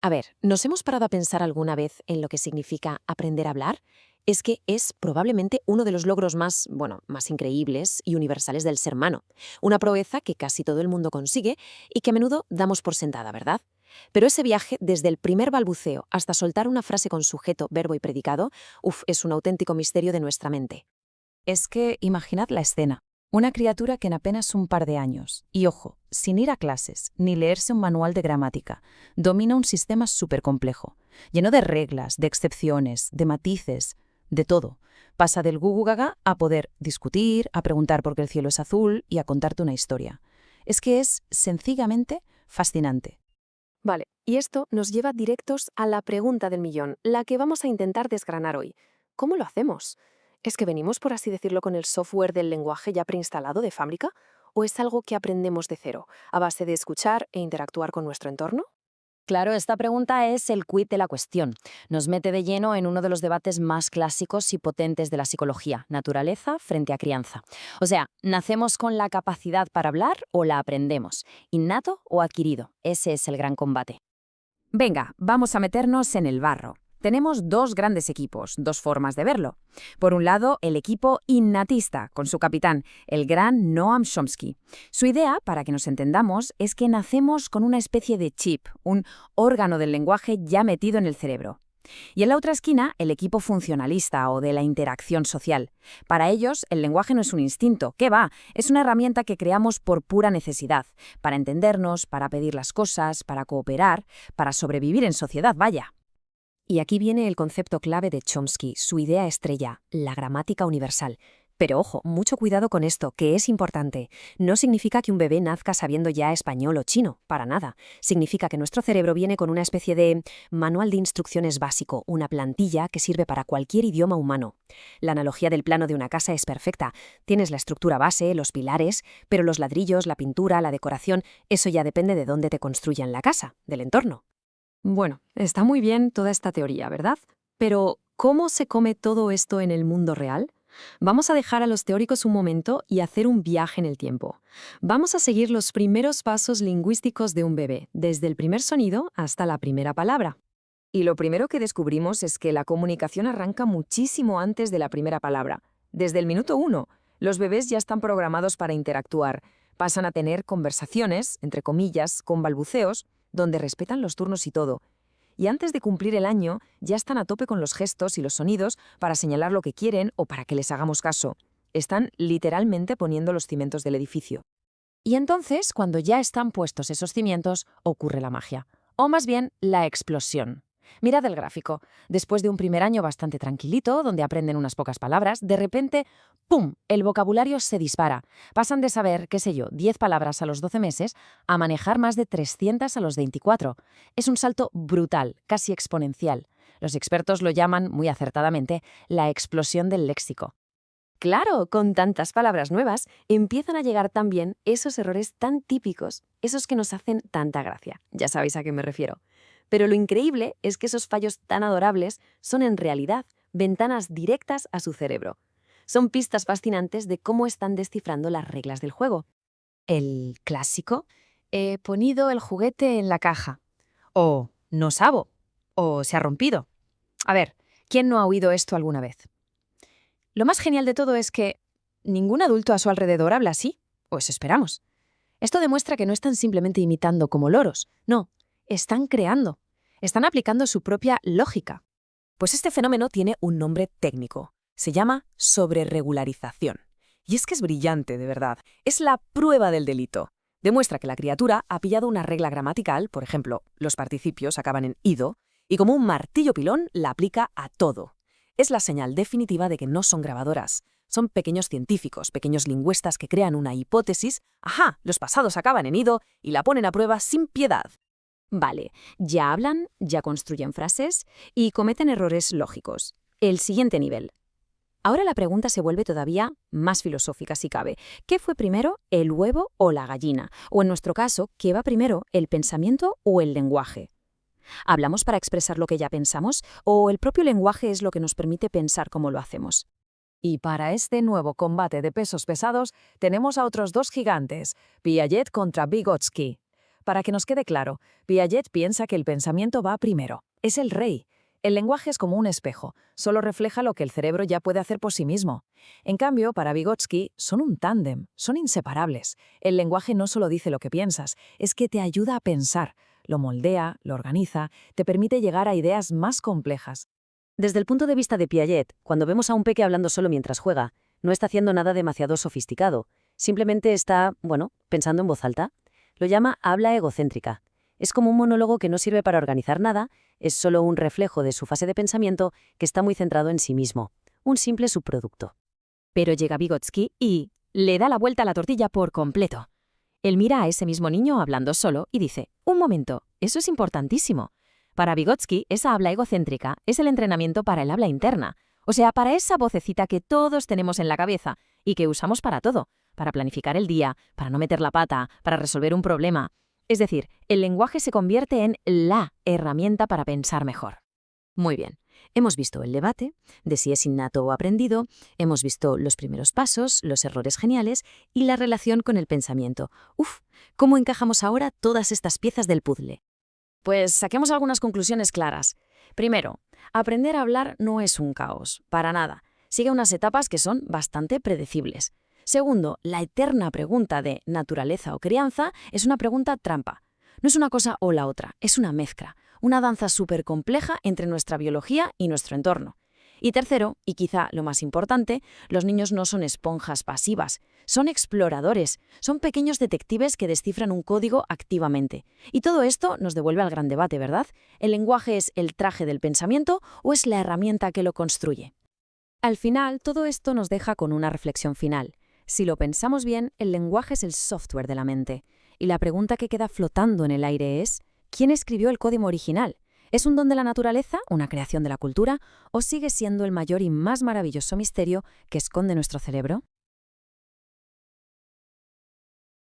A ver, ¿nos hemos parado a pensar alguna vez en lo que significa aprender a hablar? Es que es probablemente uno de los logros más, bueno, más increíbles y universales del ser humano. Una proeza que casi todo el mundo consigue y que a menudo damos por sentada, ¿verdad? Pero ese viaje, desde el primer balbuceo hasta soltar una frase con sujeto, verbo y predicado, es un auténtico misterio de nuestra mente. Es que imaginad la escena. Una criatura que en apenas un par de años, y ojo, sin ir a clases ni leerse un manual de gramática, domina un sistema súper complejo, lleno de reglas, de excepciones, de matices, de todo. Pasa del gugu gaga a poder discutir, a preguntar por qué el cielo es azul y a contarte una historia. Es que es sencillamente fascinante. Vale, y esto nos lleva directos a la pregunta del millón, la que vamos a intentar desgranar hoy. ¿Cómo lo hacemos? ¿Es que venimos, por así decirlo, con el software del lenguaje ya preinstalado de fábrica? ¿O es algo que aprendemos de cero, a base de escuchar e interactuar con nuestro entorno? Claro, esta pregunta es el quid de la cuestión. Nos mete de lleno en uno de los debates más clásicos y potentes de la psicología, naturaleza frente a crianza. O sea, ¿nacemos con la capacidad para hablar o la aprendemos? ¿Innato o adquirido? Ese es el gran combate. Venga, vamos a meternos en el barro. Tenemos dos grandes equipos, dos formas de verlo. Por un lado, el equipo innatista, con su capitán, el gran Noam Chomsky. Su idea, para que nos entendamos, es que nacemos con una especie de chip, un órgano del lenguaje ya metido en el cerebro. Y en la otra esquina, el equipo funcionalista o de la interacción social. Para ellos, el lenguaje no es un instinto, ¿qué va? Es una herramienta que creamos por pura necesidad, para entendernos, para pedir las cosas, para cooperar, para sobrevivir en sociedad, vaya. Y aquí viene el concepto clave de Chomsky, su idea estrella, la gramática universal. Pero ojo, mucho cuidado con esto, que es importante. No significa que un bebé nazca sabiendo ya español o chino, para nada. Significa que nuestro cerebro viene con una especie de manual de instrucciones básico, una plantilla que sirve para cualquier idioma humano. La analogía del plano de una casa es perfecta. Tienes la estructura base, los pilares, pero los ladrillos, la pintura, la decoración, eso ya depende de dónde te construyan la casa, del entorno. Bueno, está muy bien toda esta teoría, ¿verdad? Pero, ¿cómo se come todo esto en el mundo real? Vamos a dejar a los teóricos un momento y hacer un viaje en el tiempo. Vamos a seguir los primeros pasos lingüísticos de un bebé, desde el primer sonido hasta la primera palabra. Y lo primero que descubrimos es que la comunicación arranca muchísimo antes de la primera palabra. Desde el minuto 1, los bebés ya están programados para interactuar. Pasan a tener conversaciones, entre comillas, con balbuceos, donde respetan los turnos y todo. Y antes de cumplir el año, ya están a tope con los gestos y los sonidos para señalar lo que quieren o para que les hagamos caso. Están literalmente poniendo los cimientos del edificio. Y entonces, cuando ya están puestos esos cimientos, ocurre la magia. O más bien, la explosión. Mirad el gráfico. Después de un primer año bastante tranquilito, donde aprenden unas pocas palabras, de repente, ¡pum!, el vocabulario se dispara. Pasan de saber, qué sé yo, 10 palabras a los 12 meses a manejar más de 300 a los 24. Es un salto brutal, casi exponencial. Los expertos lo llaman, muy acertadamente, la explosión del léxico. Claro, con tantas palabras nuevas, empiezan a llegar también esos errores tan típicos, esos que nos hacen tanta gracia. Ya sabéis a qué me refiero. Pero lo increíble es que esos fallos tan adorables son en realidad ventanas directas a su cerebro. Son pistas fascinantes de cómo están descifrando las reglas del juego. El clásico, he ponido el juguete en la caja. O no sabo. O se ha rompido. A ver, ¿quién no ha oído esto alguna vez? Lo más genial de todo es que ningún adulto a su alrededor habla así, o eso esperamos. Esto demuestra que no están simplemente imitando como loros, no, están creando, están aplicando su propia lógica. Pues este fenómeno tiene un nombre técnico. Se llama sobreregularización. Y es que es brillante, de verdad. Es la prueba del delito. Demuestra que la criatura ha pillado una regla gramatical, por ejemplo, los participios acaban en ido, y como un martillo pilón la aplica a todo. Es la señal definitiva de que no son grabadoras. Son pequeños científicos, pequeños lingüistas que crean una hipótesis, ajá, los pasados acaban en ido, y la ponen a prueba sin piedad. Vale, ya hablan, ya construyen frases y cometen errores lógicos. El siguiente nivel. Ahora la pregunta se vuelve todavía más filosófica si cabe. ¿Qué fue primero, el huevo o la gallina? O en nuestro caso, ¿qué va primero, el pensamiento o el lenguaje? ¿Hablamos para expresar lo que ya pensamos o el propio lenguaje es lo que nos permite pensar cómo lo hacemos? Y para este nuevo combate de pesos pesados tenemos a otros dos gigantes, Piaget contra Vygotsky. Para que nos quede claro, Piaget piensa que el pensamiento va primero. Es el rey. El lenguaje es como un espejo, solo refleja lo que el cerebro ya puede hacer por sí mismo. En cambio, para Vygotsky, son un tándem, son inseparables. El lenguaje no solo dice lo que piensas, es que te ayuda a pensar, lo moldea, lo organiza, te permite llegar a ideas más complejas. Desde el punto de vista de Piaget, cuando vemos a un peque hablando solo mientras juega, no está haciendo nada demasiado sofisticado. Simplemente está, pensando en voz alta. Lo llama habla egocéntrica. Es como un monólogo que no sirve para organizar nada, es solo un reflejo de su fase de pensamiento que está muy centrado en sí mismo. Un simple subproducto. Pero llega Vygotsky y le da la vuelta a la tortilla por completo. Él mira a ese mismo niño hablando solo y dice, un momento, eso es importantísimo. Para Vygotsky, esa habla egocéntrica es el entrenamiento para el habla interna, o sea, para esa vocecita que todos tenemos en la cabeza y que usamos para todo, para planificar el día, para no meter la pata, para resolver un problema. Es decir, el lenguaje se convierte en la herramienta para pensar mejor. Muy bien, hemos visto el debate de si es innato o aprendido, hemos visto los primeros pasos, los errores geniales y la relación con el pensamiento. ¿Cómo encajamos ahora todas estas piezas del puzzle? Pues saquemos algunas conclusiones claras. Primero, aprender a hablar no es un caos, para nada. Sigue unas etapas que son bastante predecibles. Segundo, la eterna pregunta de naturaleza o crianza es una pregunta trampa. No es una cosa o la otra, es una mezcla, una danza súper compleja entre nuestra biología y nuestro entorno. Y tercero, y quizá lo más importante, los niños no son esponjas pasivas, son exploradores, son pequeños detectives que descifran un código activamente. Y todo esto nos devuelve al gran debate, ¿verdad? ¿El lenguaje es el traje del pensamiento o es la herramienta que lo construye? Al final, todo esto nos deja con una reflexión final. Si lo pensamos bien, el lenguaje es el software de la mente. Y la pregunta que queda flotando en el aire es, ¿quién escribió el código original? ¿Es un don de la naturaleza, una creación de la cultura, o sigue siendo el mayor y más maravilloso misterio que esconde nuestro cerebro?